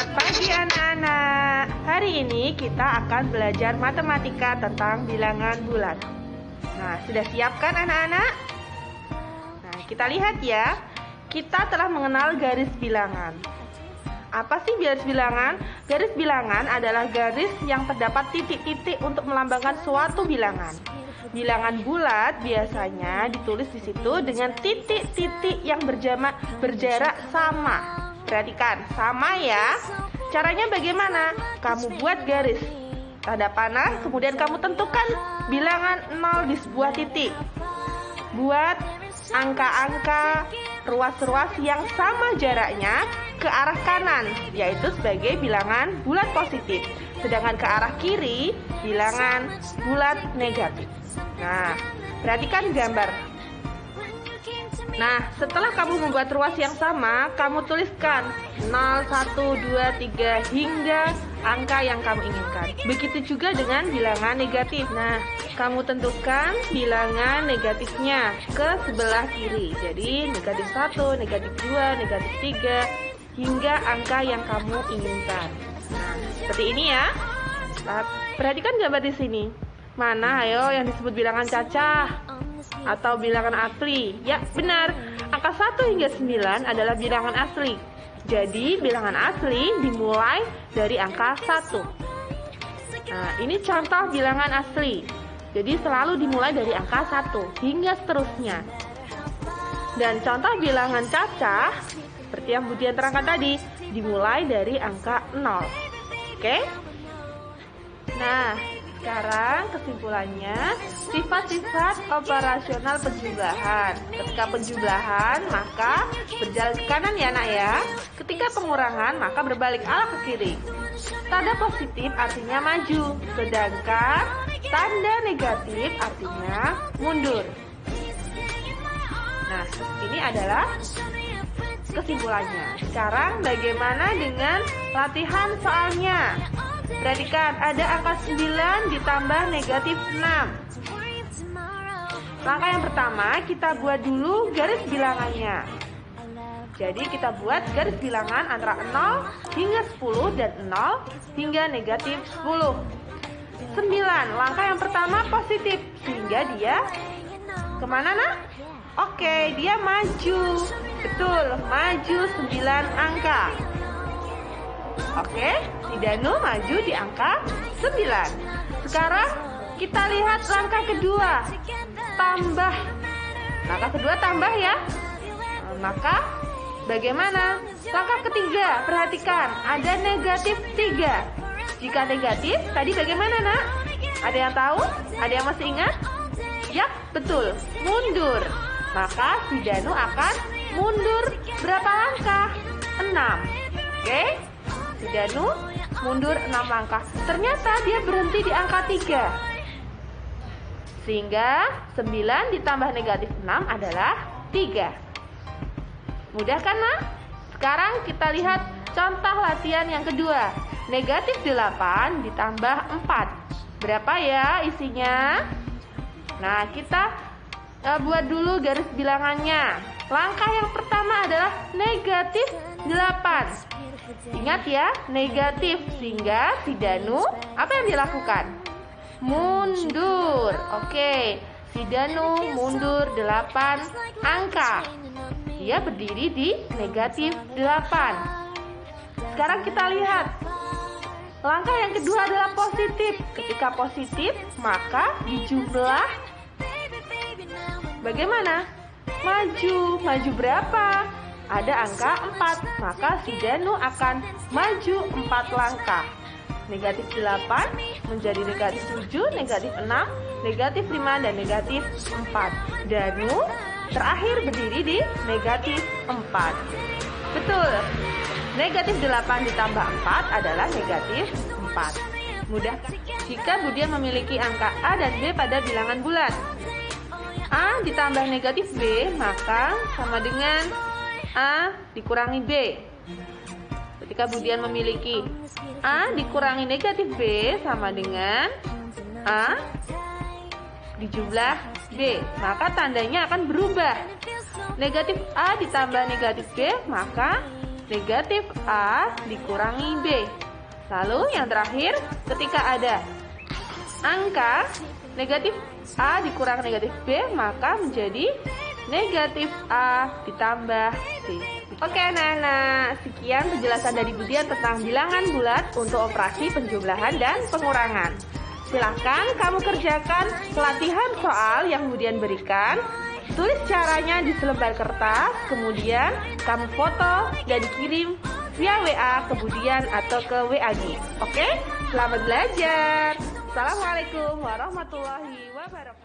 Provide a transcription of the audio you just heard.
Selamat pagi anak-anak. Hari ini kita akan belajar matematika tentang bilangan bulat. Nah, sudah siap kan anak-anak? Nah, kita lihat ya. Kita telah mengenal garis bilangan. Apa sih garis bilangan? Garis bilangan adalah garis yang terdapat titik-titik untuk melambangkan suatu bilangan. Bilangan bulat biasanya ditulis di situ dengan titik-titik yang berjarak sama. Perhatikan, sama ya. Caranya bagaimana? Kamu buat garis tanda panah, kemudian kamu tentukan bilangan 0 di sebuah titik. Buat angka-angka ruas-ruas yang sama jaraknya ke arah kanan, yaitu sebagai bilangan bulat positif. Sedangkan ke arah kiri, bilangan bulat negatif. Nah, perhatikan gambar. Nah, setelah kamu membuat ruas yang sama, kamu tuliskan 0, 1, 2, 3 hingga angka yang kamu inginkan. Begitu juga dengan bilangan negatif. Nah, kamu tentukan bilangan negatifnya ke sebelah kiri. Jadi, negatif 1, negatif 2, negatif 3 hingga angka yang kamu inginkan. Nah, seperti ini ya. Perhatikan gambar di sini. Mana ayo yang disebut bilangan cacah atau bilangan asli? Ya, benar. Angka 1 hingga 9 adalah bilangan asli. Jadi, bilangan asli dimulai dari angka 1. Nah, ini contoh bilangan asli. Jadi, selalu dimulai dari angka 1 hingga seterusnya. Dan contoh bilangan cacah, seperti yang Budian terangkan tadi, dimulai dari angka 0. Oke? Nah, sekarang kesimpulannya, sifat-sifat operasional penjumlahan. Ketika penjumlahan, maka berjalan ke kanan ya nak ya. Ketika pengurangan, maka berbalik arah ke kiri. Tanda positif artinya maju, sedangkan tanda negatif artinya mundur. Nah, ini adalah kesimpulannya. Sekarang bagaimana dengan latihan soalnya? Perhatikan, ada angka 9 ditambah negatif 6. Langkah yang pertama, kita buat dulu garis bilangannya. Jadi kita buat garis bilangan antara 0 hingga 10 dan 0 hingga negatif 10. 9, langkah yang pertama positif, sehingga dia kemana nak? Oke, dia maju. Betul, maju 9 angka. Oke, si Danu maju di angka 9. Sekarang kita lihat langkah kedua. Tambah. Langkah kedua tambah ya. Maka bagaimana? Langkah ketiga, perhatikan, ada negatif 3. Jika negatif, tadi bagaimana nak? Ada yang tahu? Ada yang masih ingat? Ya, betul, mundur. Maka si Danu akan mundur berapa langkah? 6. Oke? Si Danu mundur 6 langkah. Ternyata dia berhenti di angka 3. Sehingga 9 ditambah negatif 6 adalah 3. Mudah kan nak? Sekarang kita lihat contoh latihan yang kedua. Negatif 8 ditambah 4. Berapa ya isinya? Nah, kita buat dulu garis bilangannya. Langkah yang pertama adalah negatif 8. Ingat ya, negatif, sehingga si Danu apa yang dilakukan? Mundur. Oke, si Danu mundur 8 angka. Dia berdiri di negatif 8. Sekarang kita lihat. Langkah yang kedua adalah positif. Ketika positif, maka dijumlah bagaimana? Maju. Maju berapa? Ada angka 4, maka si Danu akan maju 4 langkah. Negatif 8 menjadi negatif 7, negatif 6, negatif 5, dan negatif 4. Danu terakhir berdiri di negatif 4. Betul, negatif 8 ditambah 4 adalah negatif 4. Mudah. Jika Budian memiliki angka A dan B pada bilangan bulat, A ditambah negatif B, maka sama dengan A dikurangi B. Ketika Budian memiliki A dikurangi negatif B sama dengan A dijumlah B, maka tandanya akan berubah. Negatif A ditambah negatif B, maka negatif A dikurangi B. Lalu yang terakhir, ketika ada angka negatif A dikurang negatif B, maka menjadi negatif A ditambah C. Oke anak-anak, sekian penjelasan dari Bu Dian tentang bilangan bulat untuk operasi penjumlahan dan pengurangan. Silahkan kamu kerjakan pelatihan soal yang Bu Dian berikan. Tulis caranya di selembar kertas, kemudian kamu foto dan kirim via WA ke Bu Dian atau ke WAG. Oke? Selamat belajar. Assalamualaikum warahmatullahi wabarakatuh.